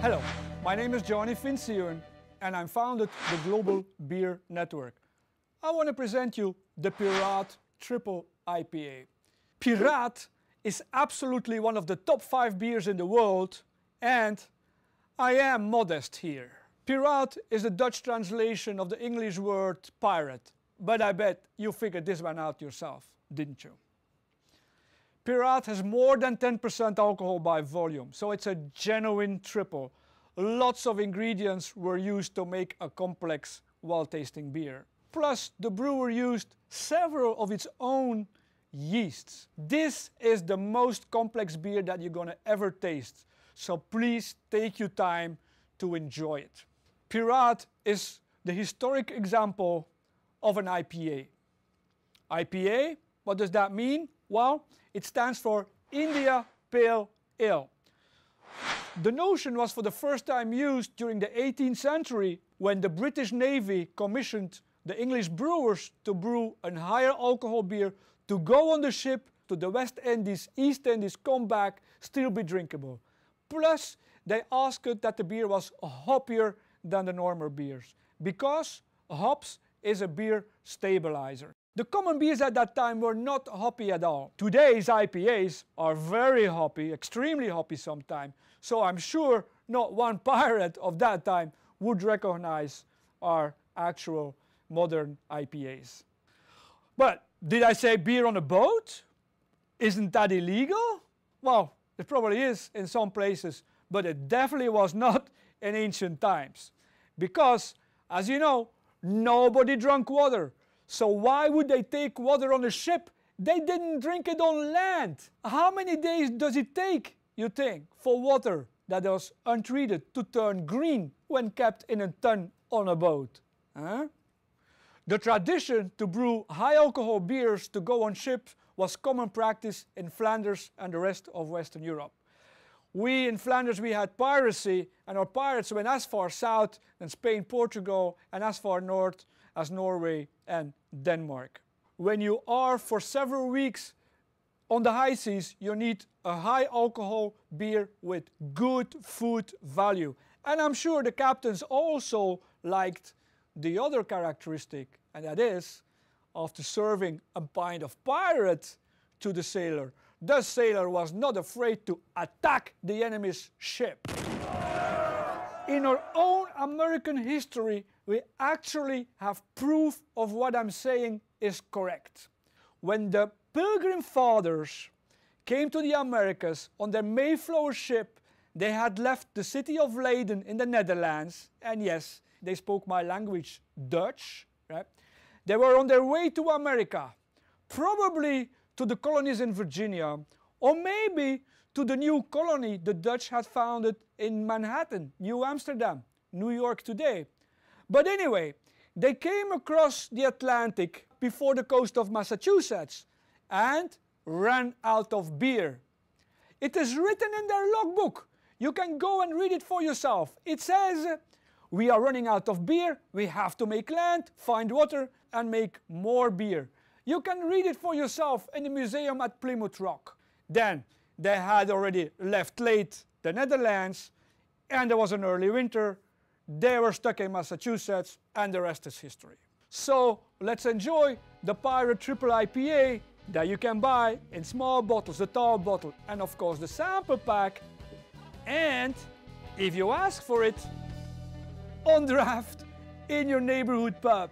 Hello, my name is Johnny Vinciun and I founded the Global Beer Network. I want to present you the Piraat IPA. Piraat is absolutely one of the top 5 beers in the world, and I am modest here. Piraat is the Dutch translation of the English word pirate, but I bet you figured this one out yourself, didn't you? Piraat has more than 10% alcohol by volume, so it's a genuine triple. Lots of ingredients were used to make a complex, well-tasting beer. Plus, the brewer used several of its own yeasts. This is the most complex beer that you're gonna ever taste, so please take your time to enjoy it. Piraat is the historic example of an IPA. IPA, what does that mean? Well, it stands for India Pale Ale. The notion was for the first time used during the 18th century when the British Navy commissioned the English brewers to brew a higher alcohol beer to go on the ship to the West Indies, East Indies, come back, still be drinkable. Plus, they asked that the beer was hoppier than the normal beers, because hops is a beer stabilizer. The common beers at that time were not hoppy at all. Today's IPAs are very hoppy, extremely hoppy sometimes, so I'm sure not one pirate of that time would recognize our actual modern IPAs. But did I say beer on a boat? Isn't that illegal? Well, it probably is in some places, but it definitely was not in ancient times. Because, as you know, nobody drank water. So why would they take water on a ship? They didn't drink it on land. How many days does it take, you think, for water that was untreated to turn green when kept in a tun on a boat? Huh? The tradition to brew high alcohol beers to go on ships was common practice in Flanders and the rest of Western Europe. We in Flanders, we had piracy, and our pirates went as far south as Spain, Portugal, and as far north as Norway and Denmark. When you are for several weeks on the high seas, you need a high alcohol beer with good food value. And I'm sure the captains also liked the other characteristic, and that is, after serving a pint of pirate to the sailor, the sailor was not afraid to attack the enemy's ship. In our own American history, we actually have proof of what I'm saying is correct. When the Pilgrim Fathers came to the Americas on their Mayflower ship, they had left the city of Leiden in the Netherlands, and yes, they spoke my language, Dutch, right? They were on their way to America, probably to the colonies in Virginia, or maybe to the new colony the Dutch had founded in Manhattan, New Amsterdam, New York today. But anyway, they came across the Atlantic before the coast of Massachusetts and ran out of beer. It is written in their logbook. You can go and read it for yourself. It says, "We are running out of beer, we have to make land, find water, and make more beer." You can read it for yourself in the museum at Plymouth Rock. Then they had already left late the Netherlands, and there was an early winter. They were stuck in Massachusetts, and the rest is history. So let's enjoy the Piraat IPA that you can buy in small bottles, the tall bottle, and of course the sample pack. And if you ask for it, on draft in your neighborhood pub.